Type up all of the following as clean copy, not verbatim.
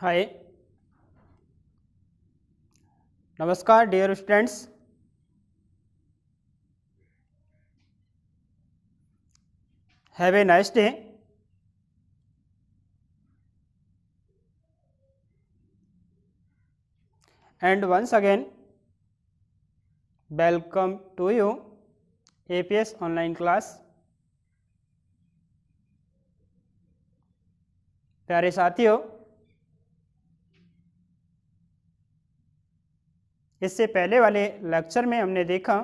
हाय, नमस्कार dear students. Have a nice day. And once again welcome to यू APS online class. प्यारे साथियों, इससे पहले वाले लेक्चर में हमने देखा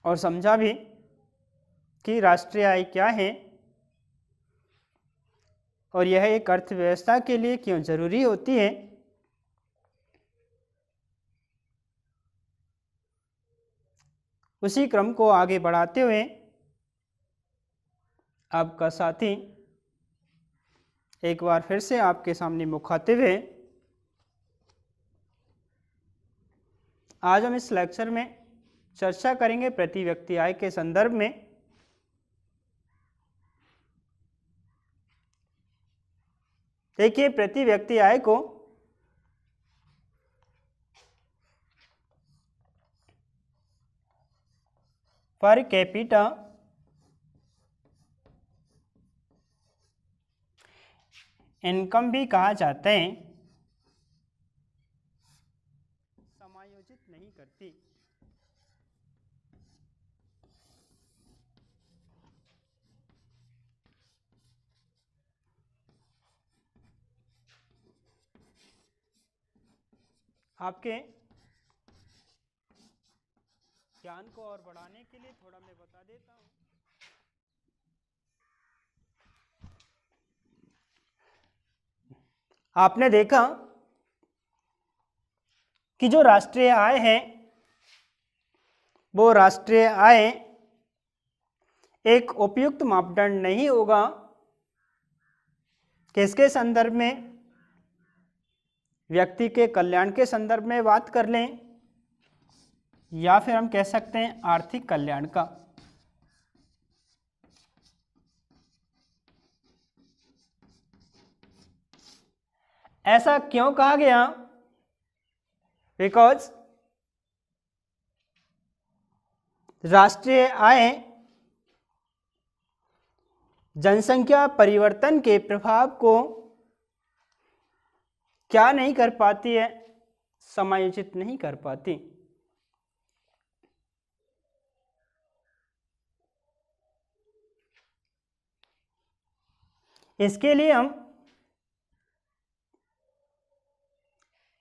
और समझा भी कि राष्ट्रीय आय क्या है और यह एक अर्थव्यवस्था के लिए क्यों जरूरी होती है। उसी क्रम को आगे बढ़ाते हुए आपका साथी एक बार फिर से आपके सामने मुखातिब है। आज हम इस लेक्चर में चर्चा करेंगे प्रति व्यक्ति आय के संदर्भ में। देखिए, प्रति व्यक्ति आय को पर कैपिटा इनकम भी कहा जाता है। समायोजित नहीं करती। आपके ज्ञान को और बढ़ाने के लिए थोड़ा मैं बता देता हूँ। आपने देखा कि जो राष्ट्रीय आय है वो राष्ट्रीय आय एक उपयुक्त मापदंड नहीं होगा। किसके संदर्भ में? व्यक्ति के कल्याण के संदर्भ में बात कर लें या फिर हम कह सकते हैं आर्थिक कल्याण का। ऐसा क्यों कहा गया? बिकॉज राष्ट्रीय आय जनसंख्या परिवर्तन के प्रभाव को क्या नहीं कर पाती है? समायोजित नहीं कर पाती। इसके लिए हम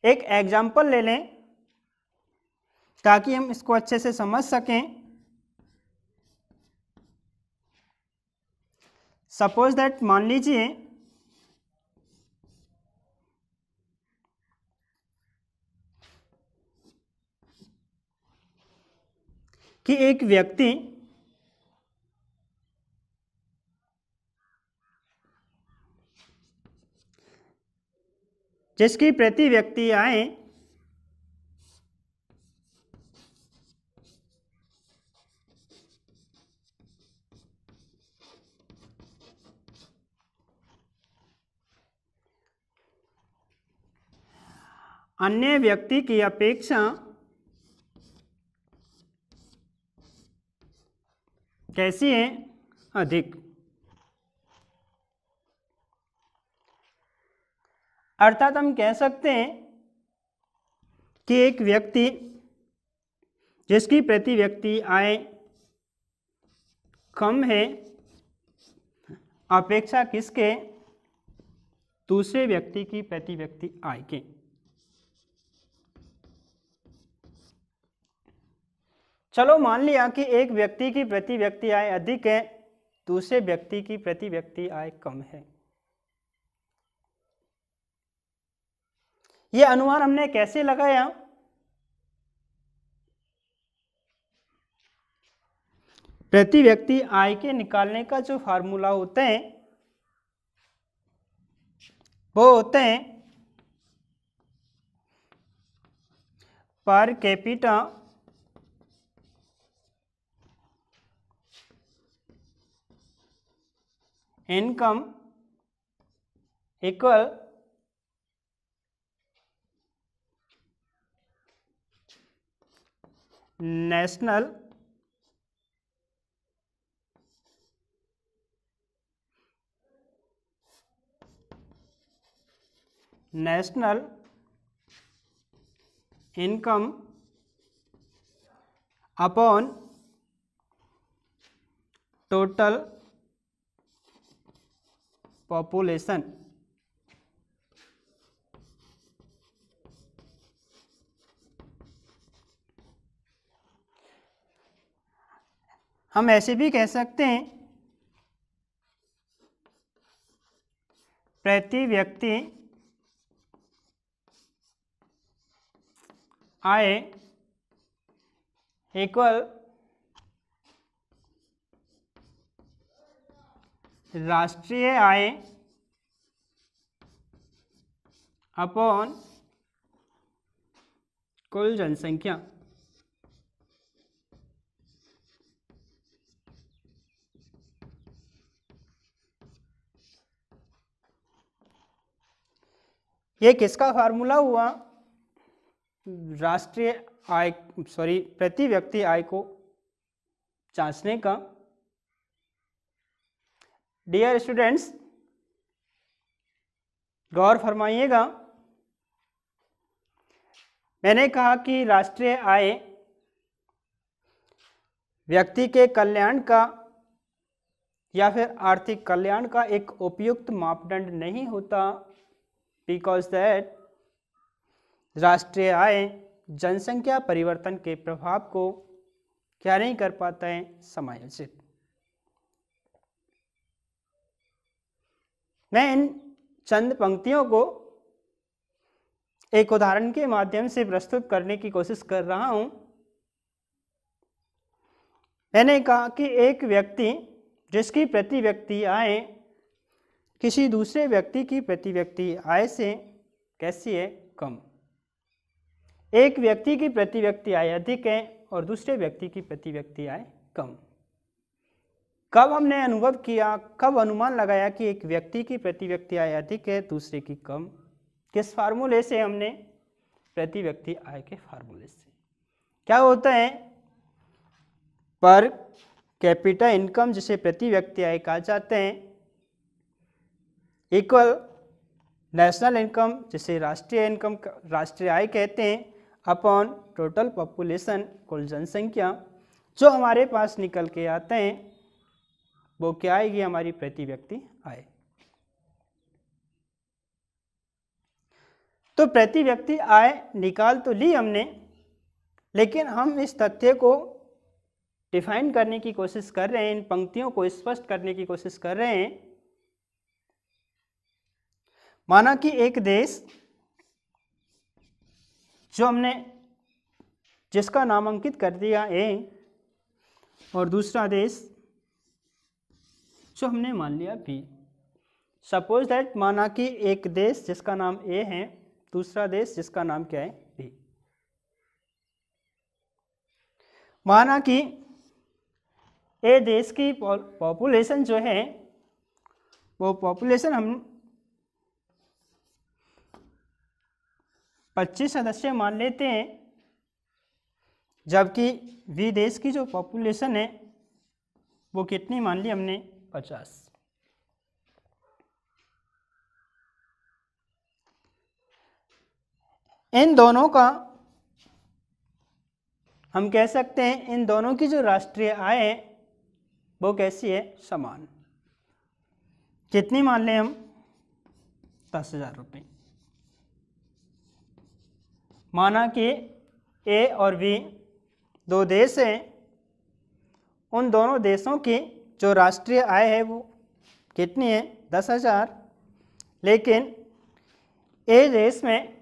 एक एग्जाम्पल ले लें ताकि हम इसको अच्छे से समझ सकें। सपोज दैट, मान लीजिए कि एक व्यक्ति जिसकी प्रति व्यक्ति आय अन्य व्यक्ति की अपेक्षा कैसी है? अधिक। अर्थात हम कह सकते हैं कि एक व्यक्ति जिसकी प्रति व्यक्ति आय कम है अपेक्षा किसके? दूसरे व्यक्ति की प्रति व्यक्ति आय के। चलो मान लिया कि एक व्यक्ति की प्रति व्यक्ति आय अधिक है, दूसरे व्यक्ति की प्रति व्यक्ति आय कम है। यह अनुमान हमने कैसे लगाया? प्रति व्यक्ति आय के निकालने का जो फार्मूला होता है वो होते हैं per capita income equal national income upon total population. हम ऐसे भी कह सकते हैं प्रति व्यक्ति आय इक्वल राष्ट्रीय आय अपॉन कुल जनसंख्या। ये किसका फार्मूला हुआ? राष्ट्रीय आय प्रति व्यक्ति आय को जांचने का। डियर स्टूडेंट्स, गौर फरमाइएगा, मैंने कहा कि राष्ट्रीय आय व्यक्ति के कल्याण का या फिर आर्थिक कल्याण का एक उपयुक्त मापदंड नहीं होता, बिकॉज दैट राष्ट्रीय आय जनसंख्या परिवर्तन के प्रभाव को क्या नहीं कर पाता है, समायोजित। मैं इन चंद पंक्तियों को एक उदाहरण के माध्यम से प्रस्तुत करने की कोशिश कर रहा हूं। मैंने कहा कि एक व्यक्ति जिसकी प्रति व्यक्ति आय किसी दूसरे व्यक्ति की प्रति व्यक्ति आय से कैसी है, कम। एक व्यक्ति की प्रति व्यक्ति आय अधिक है और दूसरे व्यक्ति की प्रति व्यक्ति आय कम। कब हमने अनुभव किया, कब अनुमान लगाया कि एक व्यक्ति की प्रति व्यक्ति आय अधिक है, दूसरे की कम? किस फार्मूले से? हमने प्रति व्यक्ति आय के फार्मूले से। क्या होता है? पर कैपिटा इनकम, जिसे प्रति व्यक्ति आय कहा जाते हैं, इक्वल नेशनल इनकम, जिसे राष्ट्रीय आय कहते हैं, अपॉन टोटल पॉपुलेशन, कुल जनसंख्या। जो हमारे पास निकल के आते हैं वो क्या आएगी? हमारी प्रति व्यक्ति आय। तो प्रति व्यक्ति आय निकाल तो ली हमने, लेकिन हम इस तथ्य को डिफाइन करने की कोशिश कर रहे हैं, इन पंक्तियों को स्पष्ट करने की कोशिश कर रहे हैं। माना कि एक देश जो हमने जिसका नामांकित कर दिया ए, और दूसरा देश जो हमने मान लिया बी। सपोज दैट, माना कि एक देश जिसका नाम ए है, दूसरा देश जिसका नाम क्या है, बी। माना कि ए देश की पॉपुलेशन जो है वो पॉपुलेशन हम 25 सदस्य मान लेते हैं, जबकि बी देश की जो पॉपुलेशन है वो कितनी मान ली हमने? 50। इन दोनों का हम कह सकते हैं, इन दोनों की जो राष्ट्रीय आय है वो कैसी है? समान। कितनी मान लें हम? 10,000 रुपये। माना कि ए और बी दो देश हैं, उन दोनों देशों की जो राष्ट्रीय आय है वो कितनी है? 10,000। लेकिन ए देश में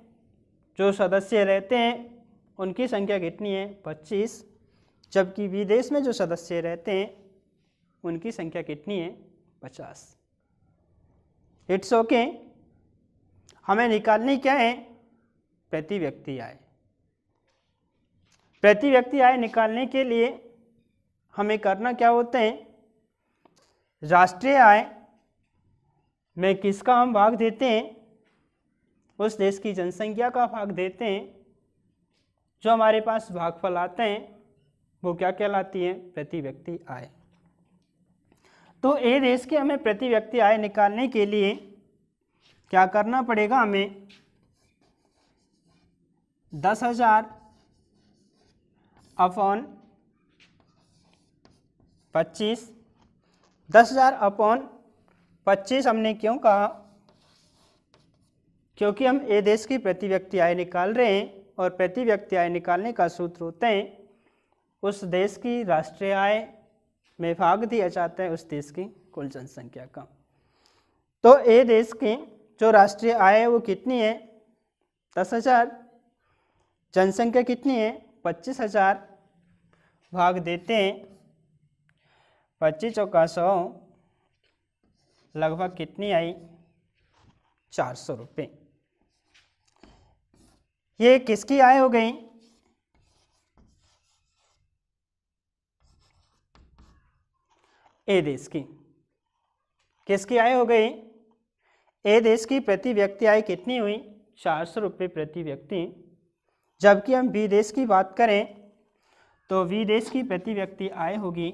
जो सदस्य रहते हैं उनकी संख्या कितनी है? 25। जबकि बी देश में जो सदस्य रहते हैं उनकी संख्या कितनी है? 50। It's okay. हमें निकालनी क्या है? प्रति व्यक्ति आय। प्रति व्यक्ति आय निकालने के लिए हमें करना क्या होता है? राष्ट्रीय आय में किसका हम भाग देते हैं, उस देश की जनसंख्या का भाग देते हैं, जो हमारे पास भागफल आते हैं वो क्या कहलाती है, प्रति व्यक्ति आय। तो ए देश के हमें प्रति व्यक्ति आय निकालने के लिए क्या करना पड़ेगा, हमें 10,000 अपॉन 25, 10,000 अपॉन 25 हमने क्यों कहा, क्योंकि हम ए देश की प्रति व्यक्ति आय निकाल रहे हैं और प्रति व्यक्ति आय निकालने का सूत्र होता है उस देश की राष्ट्रीय आय में भाग दिया जाता है उस देश की कुल जनसंख्या का। तो ए देश की जो राष्ट्रीय आय है वो कितनी है, 10,000, जनसंख्या कितनी है, 25,000, भाग देते हैं 25 चौका 100, लगभग कितनी आई, 400 रुपये। ये किसकी आय हो गई, ए देश की। किसकी आय हो गई, ए देश की प्रति व्यक्ति आय कितनी हुई, 400 रुपये प्रति व्यक्ति। जबकि हम बी देश की बात करें तो बी देश की प्रति व्यक्ति आय होगी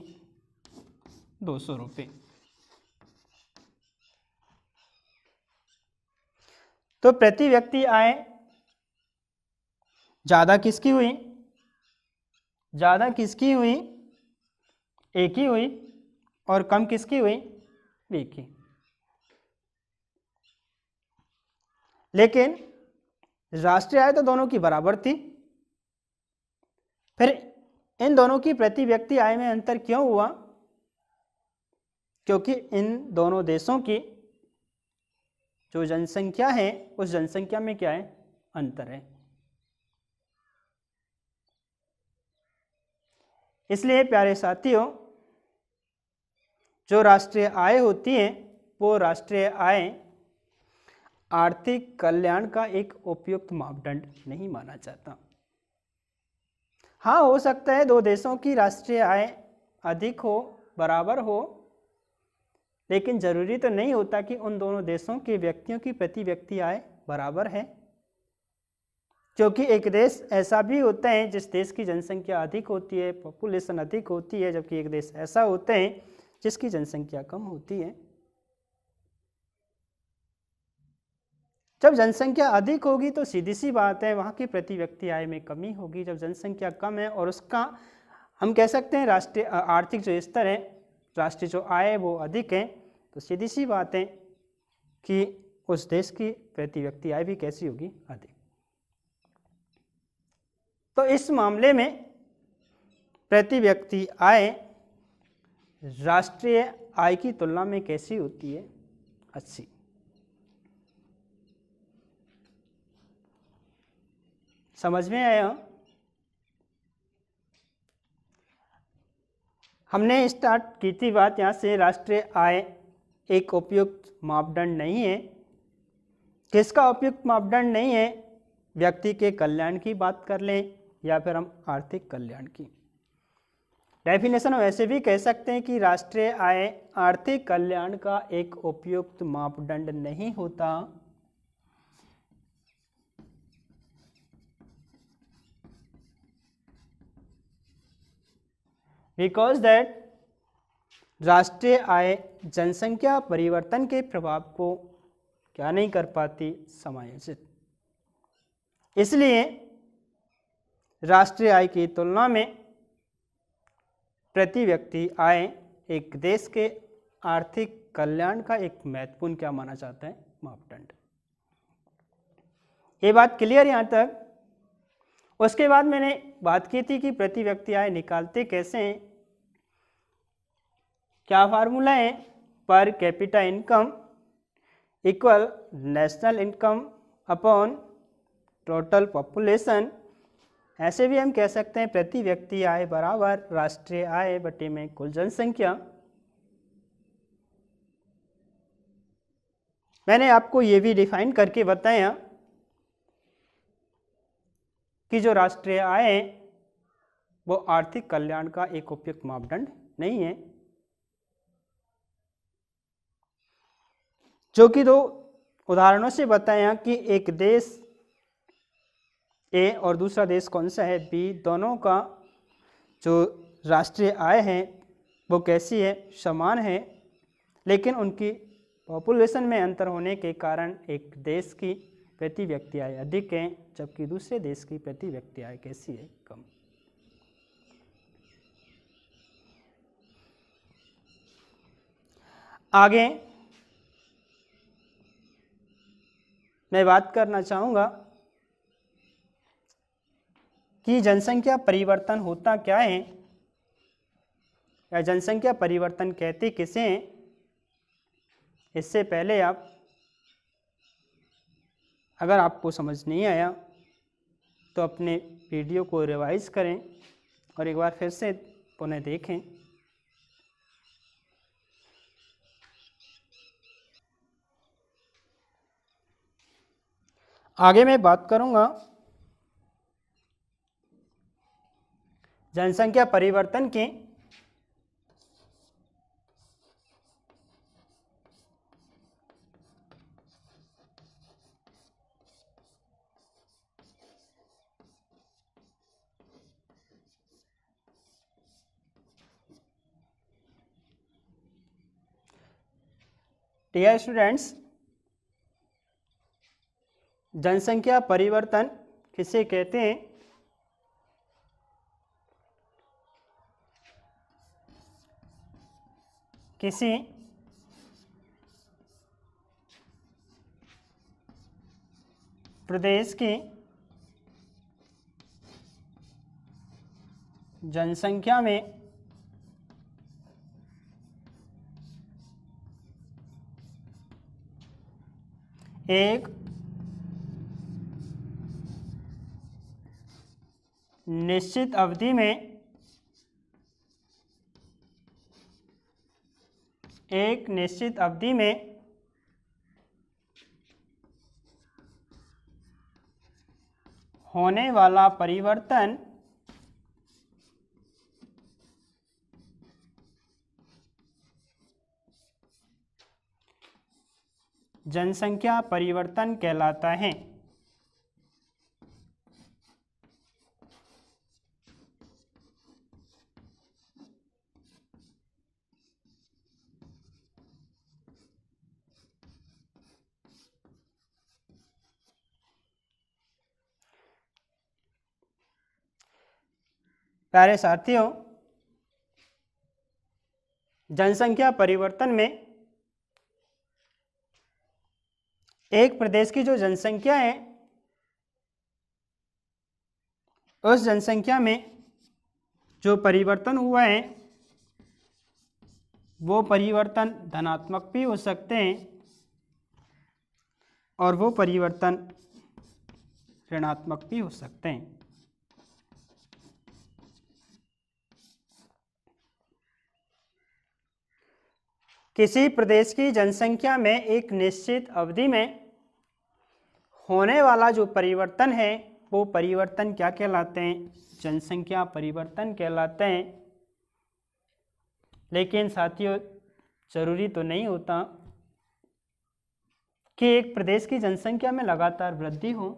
200 रुपये। तो प्रति व्यक्ति आय ज़्यादा किसकी हुई, ज़्यादा किसकी हुई, ए की हुई, और कम किसकी हुई, बी की। लेकिन राष्ट्रीय आय तो दोनों की बराबर थी, फिर इन दोनों की प्रति व्यक्ति आय में अंतर क्यों हुआ, क्योंकि इन दोनों देशों की जो जनसंख्या है उस जनसंख्या में क्या है, अंतर है। इसलिए प्यारे साथियों, जो राष्ट्रीय आय होती है वो राष्ट्रीय आय आर्थिक कल्याण का एक उपयुक्त मापदंड नहीं माना जाता। हाँ, हो सकता है दो देशों की राष्ट्रीय आय अधिक हो, बराबर हो, लेकिन जरूरी तो नहीं होता कि उन दोनों देशों के व्यक्तियों की प्रति व्यक्ति आय बराबर है, क्योंकि एक देश ऐसा भी होता है जिस देश की जनसंख्या अधिक होती है, पॉपुलेशन अधिक होती है, जबकि एक देश ऐसा होता है जिसकी जनसंख्या कम होती है। जब जनसंख्या अधिक होगी तो सीधी सी बात है वहाँ की प्रति व्यक्ति आय में कमी होगी। जब जनसंख्या कम है और उसका हम कह सकते हैं राष्ट्रीय आर्थिक जो स्तर है, राष्ट्रीय जो आय है वो अधिक है, तो सीधी सी बात है कि उस देश की प्रति व्यक्ति आय भी कैसी होगी, अधिक। तो इस मामले में प्रति व्यक्ति आय राष्ट्रीय आय की तुलना में कैसी होती है, अच्छी। समझ में आया? हमने स्टार्ट की थी बात यहाँ से, राष्ट्रीय आय एक उपयुक्त मापदंड नहीं है। किसका उपयुक्त मापदंड नहीं है, व्यक्ति के कल्याण की बात कर लें या फिर हम आर्थिक कल्याण की। डेफिनेशन हम ऐसे भी कह सकते हैं कि राष्ट्रीय आय आर्थिक कल्याण का एक उपयुक्त मापदंड नहीं होता, बिकॉज दैट राष्ट्रीय आय जनसंख्या परिवर्तन के प्रभाव को क्या नहीं कर पाती, समायोजित। इसलिए राष्ट्रीय आय की तुलना में प्रति व्यक्ति आय एक देश के आर्थिक कल्याण का एक महत्वपूर्ण क्या माना जाता है, मापदंड। ये बात क्लियर यहाँ तक। उसके बाद मैंने बात की थी कि प्रति व्यक्ति आय निकालते कैसे हैं, क्या फार्मूला है, per capita income equal national income upon total population. ऐसे भी हम कह सकते हैं प्रति व्यक्ति आय बराबर राष्ट्रीय आय बटे में कुल जनसंख्या। मैंने आपको ये भी डिफाइन करके बताया कि जो राष्ट्रीय आय है वो आर्थिक कल्याण का एक उपयुक्त मापदंड नहीं है। जो कि दो उदाहरणों से बताया कि एक देश ए और दूसरा देश कौन सा है बी, दोनों का जो राष्ट्रीय आय है वो कैसी है, समान है, लेकिन उनकी पॉपुलेशन में अंतर होने के कारण एक देश की प्रति व्यक्ति आय अधिक है जबकि दूसरे देश की प्रति व्यक्ति आय कैसी है, कम। आगे मैं बात करना चाहूँगा कि जनसंख्या परिवर्तन होता क्या है या जनसंख्या परिवर्तन कहते किसे हैं। इससे पहले अगर आपको समझ नहीं आया तो अपने वीडियो को रिवाइज करें और एक बार फिर से पुनः देखें। आगे मैं बात करूंगा जनसंख्या परिवर्तन के डियर स्टूडेंट्स, जनसंख्या परिवर्तन किसे कहते हैं। किसी प्रदेश की जनसंख्या में एक निश्चित अवधि में होने वाला परिवर्तन जनसंख्या परिवर्तन कहलाता है। प्यारे साथियों, जनसंख्या परिवर्तन में एक प्रदेश की जो जनसंख्या है उस जनसंख्या में जो परिवर्तन हुआ है वो परिवर्तन धनात्मक भी हो सकते हैं और वो परिवर्तन ऋणात्मक भी हो सकते हैं। किसी प्रदेश की जनसंख्या में एक निश्चित अवधि में होने वाला जो परिवर्तन है वो परिवर्तन क्या कहलाते हैं, जनसंख्या परिवर्तन कहलाते हैं। लेकिन साथियों, जरूरी तो नहीं होता कि एक प्रदेश की जनसंख्या में लगातार वृद्धि हो।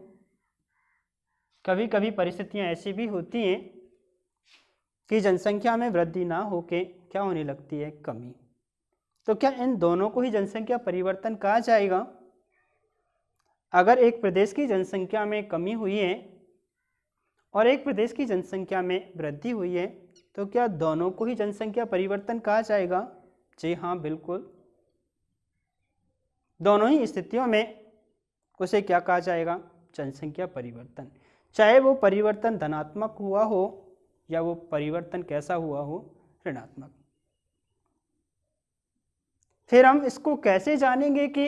कभी कभी परिस्थितियां ऐसी भी होती हैं कि जनसंख्या में वृद्धि ना होके क्या होने लगती है, कमी। तो क्या इन दोनों को ही जनसंख्या परिवर्तन कहा जाएगा। अगर एक प्रदेश की जनसंख्या में कमी हुई है और एक प्रदेश की जनसंख्या में वृद्धि हुई है तो क्या दोनों को ही जनसंख्या परिवर्तन कहा जाएगा। जी हाँ, बिल्कुल। दोनों ही स्थितियों में उसे क्या कहा जाएगा, जनसंख्या परिवर्तन। चाहे वो परिवर्तन धनात्मक हुआ हो या वो परिवर्तन कैसा हुआ हो, ऋणात्मक। फिर हम इसको कैसे जानेंगे कि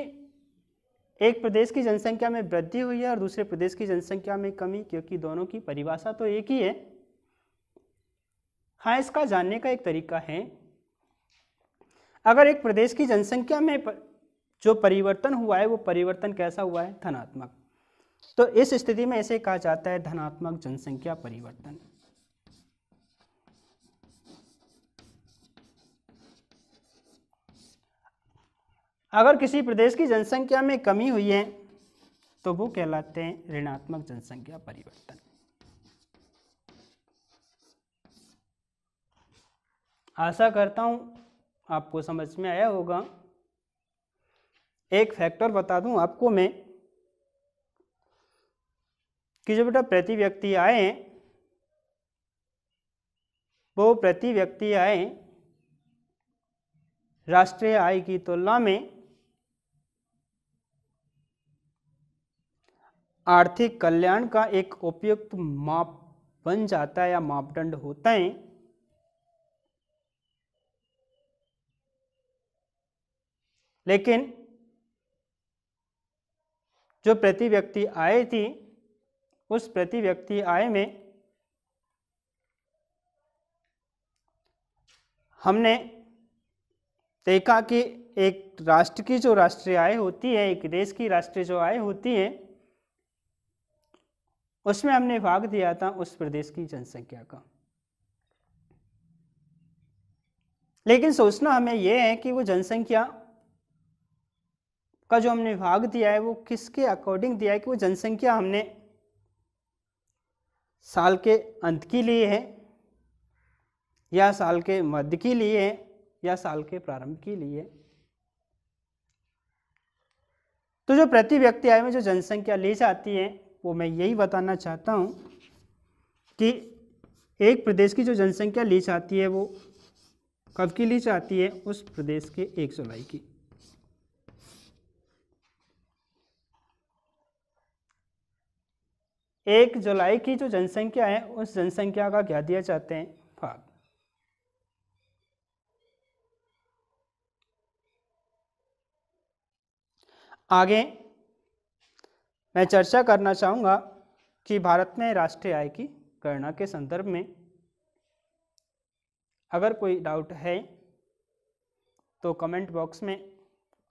एक प्रदेश की जनसंख्या में वृद्धि हुई है और दूसरे प्रदेश की जनसंख्या में कमी, क्योंकि दोनों की परिभाषा तो एक ही है। हाँ, इसका जानने का एक तरीका है, अगर एक प्रदेश की जनसंख्या में जो परिवर्तन हुआ है वो परिवर्तन कैसा हुआ है, धनात्मक, तो इस स्थिति में इसे कहा जाता है धनात्मक जनसंख्या परिवर्तन। अगर किसी प्रदेश की जनसंख्या में कमी हुई है तो वो कहलाते हैं ऋणात्मक जनसंख्या परिवर्तन। आशा करता हूं आपको समझ में आया होगा। एक फैक्टर बता दूं आपको मैं कि जो बेटा प्रति व्यक्ति आय हैं वो प्रति व्यक्ति आय राष्ट्रीय आय की तुलना में आर्थिक कल्याण का एक उपयुक्त माप बन जाता है या मापदंड होता है। लेकिन जो प्रति व्यक्ति आय थी उस प्रति व्यक्ति आय में हमने देखा कि एक राष्ट्र की जो राष्ट्रीय आय होती है, एक देश की राष्ट्रीय जो आय होती है, उसमें हमने भाग दिया था उस प्रदेश की जनसंख्या का। लेकिन सोचना हमें यह है कि वो जनसंख्या का जो हमने भाग दिया है वो किसके अकॉर्डिंग दिया है, कि वो जनसंख्या हमने साल के अंत के लिए है या साल के मध्य के लिए है या साल के प्रारंभ के लिए। तो जो प्रति व्यक्ति आय में जो जनसंख्या ली जाती है वो मैं यही बताना चाहता हूं कि एक प्रदेश की जो जनसंख्या ली जाती है वो कब की ली जाती है, उस प्रदेश के 1 जुलाई की। एक जुलाई की जो जनसंख्या है उस जनसंख्या का क्या दिया जाते हैं, भाग। आगे मैं चर्चा करना चाहूँगा कि भारत में राष्ट्रीय आय की गणना के संदर्भ में अगर कोई डाउट है तो कमेंट बॉक्स में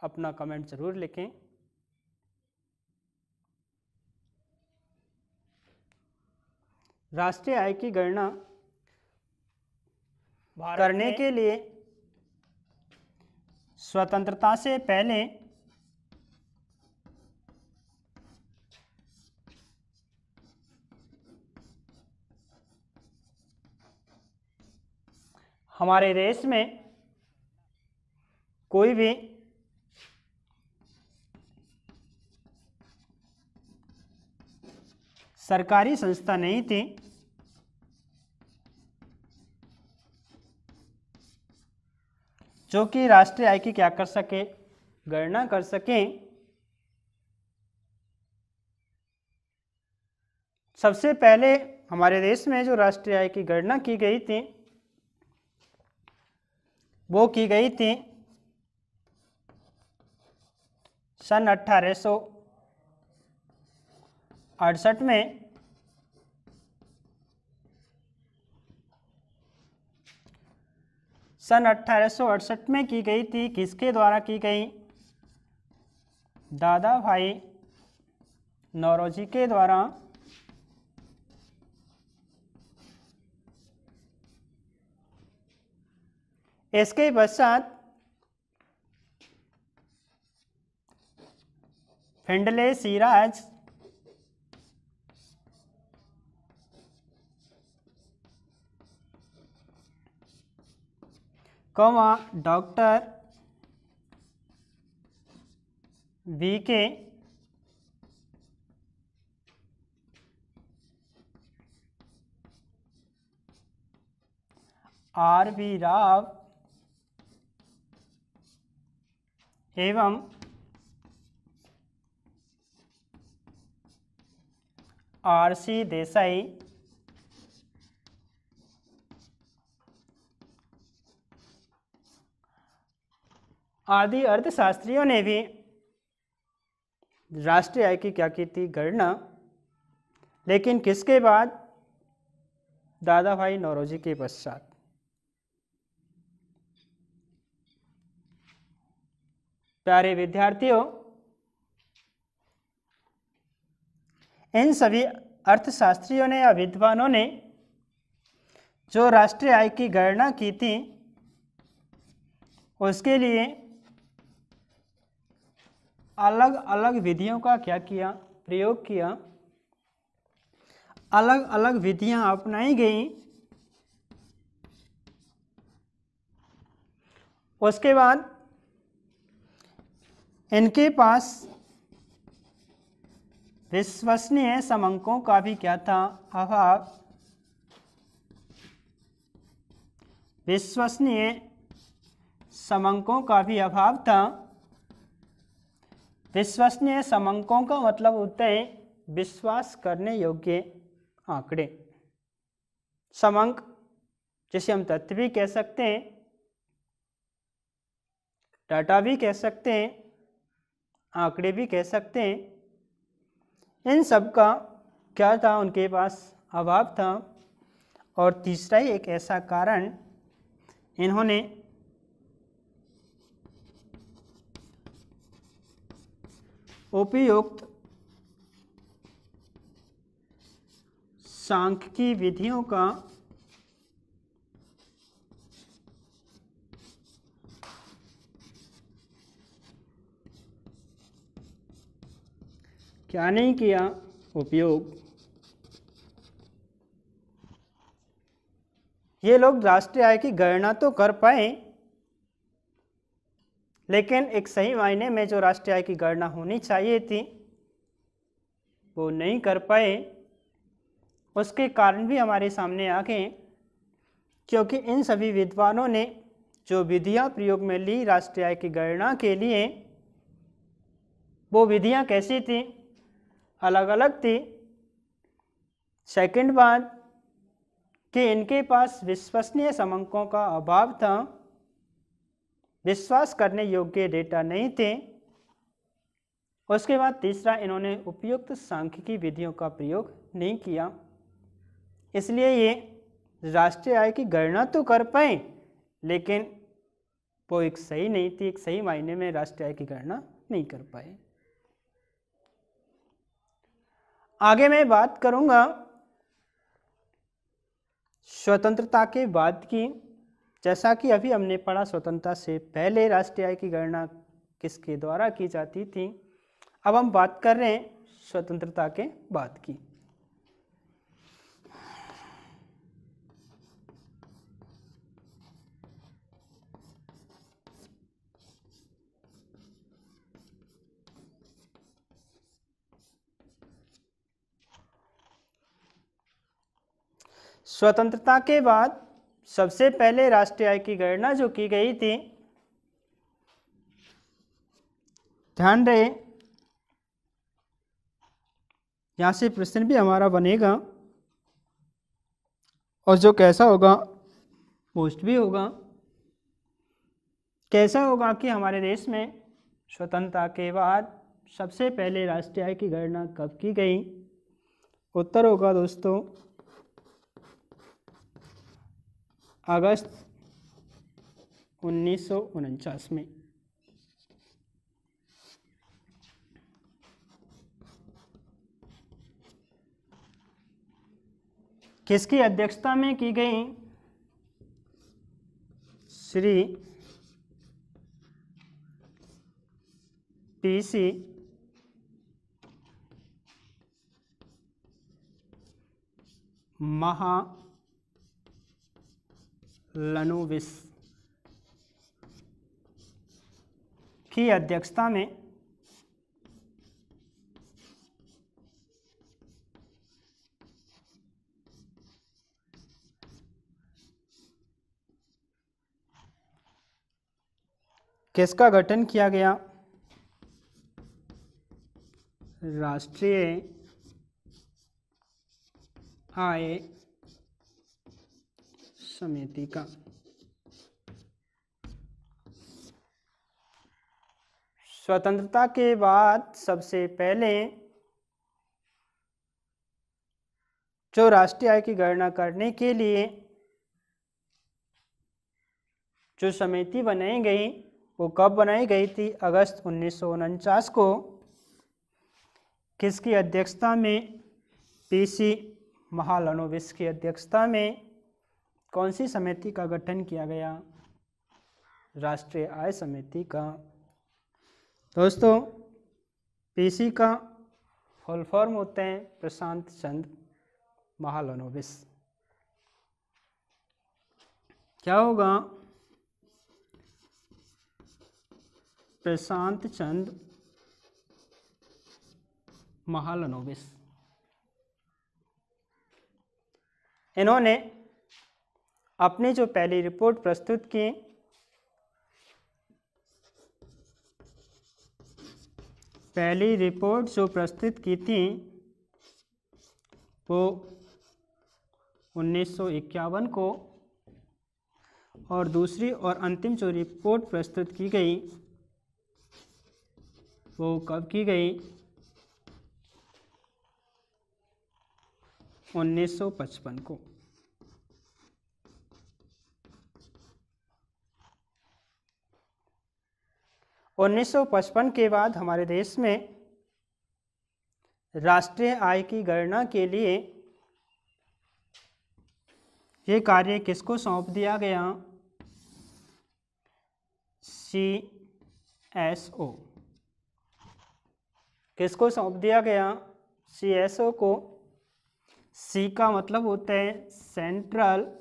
अपना कमेंट जरूर लिखें। राष्ट्रीय आय की गणना करने के लिए स्वतंत्रता से पहले हमारे देश में कोई भी सरकारी संस्था नहीं थी जो कि राष्ट्रीय आय की क्या कर सके, गणना कर सके। सबसे पहले हमारे देश में जो राष्ट्रीय आय की गणना की गई थी वो की गई थी सन 1868 में। सन 1868 में की गई थी। किसके द्वारा की गई, दादा भाई नौरोजी के द्वारा। इसके पश्चात Findlay Siraj doctor VK RV Rao एवं RC देसाई आदि अर्थशास्त्रियों ने भी राष्ट्रीय आय की क्या की थी, गणना। लेकिन किसके बाद, दादा भाई नौरोजी के पश्चात। प्यारे विद्यार्थियों, इन सभी अर्थशास्त्रियों ने या विद्वानों ने जो राष्ट्रीय आय की गणना की थी उसके लिए अलग अलग विधियों का क्या किया, प्रयोग किया, अलग अलग विधियां अपनाई गई। उसके बाद इनके पास विश्वसनीय समंकों का भी क्या था, अभाव। विश्वसनीय समंकों का भी अभाव था। विश्वसनीय समंकों का मतलब होता है विश्वास करने योग्य आंकड़े। समंक जिसे हम तथ्य भी कह सकते हैं, डाटा भी कह सकते हैं, आंकड़े भी कह सकते हैं। इन सब का क्या था, उनके पास अभाव था। और तीसरा ही एक ऐसा कारण, इन्होंने उपयुक्त सांख्यिकी विधियों का क्या नहीं किया, उपयोग। ये लोग राष्ट्रीय आय की गणना तो कर पाए, लेकिन एक सही मायने में जो राष्ट्रीय आय की गणना होनी चाहिए थी वो नहीं कर पाए। उसके कारण भी हमारे सामने आ गए, क्योंकि इन सभी विद्वानों ने जो विधियां प्रयोग में ली राष्ट्रीय आय की गणना के लिए, वो विधियां कैसी थी, अलग अलग थी। सेकंड बात कि इनके पास विश्वसनीय समंकों का अभाव था, विश्वास करने योग्य डेटा नहीं थे। उसके बाद तीसरा, इन्होंने उपयुक्त सांख्यिकी विधियों का प्रयोग नहीं किया, इसलिए ये राष्ट्रीय आय की गणना तो कर पाए, लेकिन वो एक सही नहीं थी, एक सही मायने में राष्ट्रीय आय की गणना नहीं कर पाए। आगे मैं बात करूंगा स्वतंत्रता के बाद की। जैसा कि अभी हमने पढ़ा, स्वतंत्रता से पहले राष्ट्रीय आय की गणना किसके द्वारा की जाती थी। अब हम बात कर रहे हैं स्वतंत्रता के बाद की। स्वतंत्रता के बाद सबसे पहले राष्ट्रीय आय की गणना जो की गई थी, ध्यान रहे यहां से प्रश्न भी हमारा बनेगा, और जो कैसा होगा पोस्ट भी होगा। कैसा होगा कि हमारे देश में स्वतंत्रता के बाद सबसे पहले राष्ट्रीय आय की गणना कब की गई। उत्तर होगा दोस्तों अगस्त 1949 में। किसकी अध्यक्षता में की गई, श्री पीसी महालनोबिस की अध्यक्षता में। किसका गठन किया गया, राष्ट्रीय आय समिति का। स्वतंत्रता के बाद सबसे पहले जो राष्ट्रीय आय की गणना करने के लिए जो समिति बनाई गई, वो कब बनाई गई थी, अगस्त 1949 को। किसकी अध्यक्षता में, पीसी महालनोबिस की अध्यक्षता में कौन सी समिति का गठन किया गया, राष्ट्रीय आय समिति का। दोस्तों पीसी का फुल फॉर्म होते हैं प्रशांत चंद्र महालनोबिस। क्या होगा? प्रशांत चंद्र महालनोबिस। इन्होंने अपनी जो पहली रिपोर्ट प्रस्तुत की थी वो 1951 को, और दूसरी और अंतिम जो रिपोर्ट प्रस्तुत की गई वो कब की गई? 1955 को। उन्नीस सौ 1955 के बाद हमारे देश में राष्ट्रीय आय की गणना के लिए ये कार्य किसको सौंप दिया गया? CSO। किसको सौंप दिया गया? CSO को। C का मतलब होता है सेंट्रल,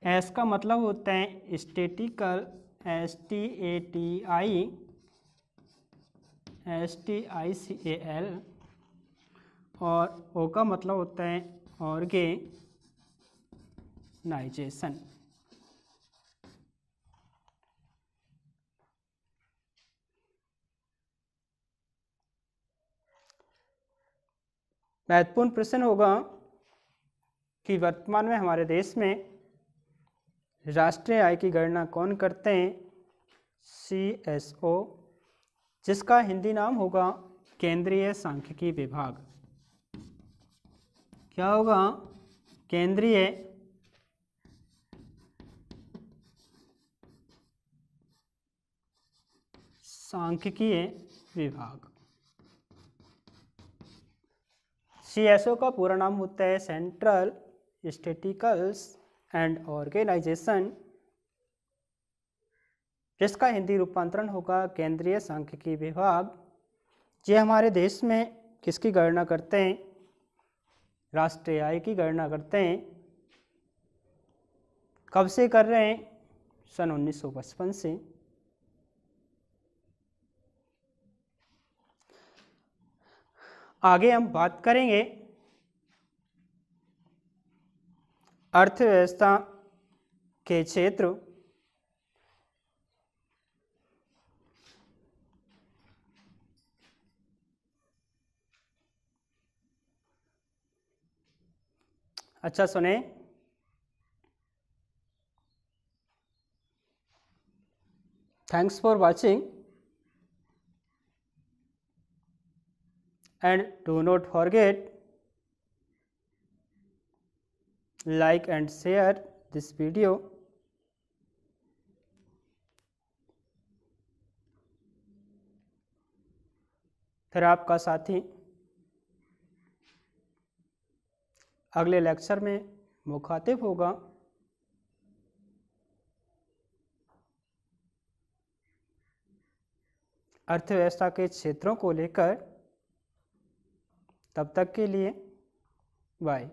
S का मतलब होता है स्टैटिकल, STICAL, और O का मतलब होता है ऑर्गेनाइजेशन। महत्वपूर्ण प्रश्न होगा कि वर्तमान में हमारे देश में राष्ट्रीय आय की गणना कौन करते हैं? CSO, जिसका हिंदी नाम होगा केंद्रीय सांख्यिकी विभाग। क्या होगा? केंद्रीय सांख्यिकीय विभाग। CSO का पूरा नाम होता है सेंट्रल स्टैटिस्टिकल्स एंड ऑर्गेनाइजेशन, जिसका हिंदी रूपांतरण होगा केंद्रीय सांख्यिकी विभाग। ये हमारे देश में किसकी गणना करते हैं? राष्ट्रीय आय की गणना करते हैं। कब से कर रहे हैं? सन 1955 से। आगे हम बात करेंगे अर्थव्यवस्था के क्षेत्र। अच्छा सुने, thanks for watching and do not forget like and share this video. फिर आपका साथी अगले लेक्चर में मुखातिब होगा। अर्थव्यवस्था के क्षेत्रों को लेकर। तब तक के लिए बाय।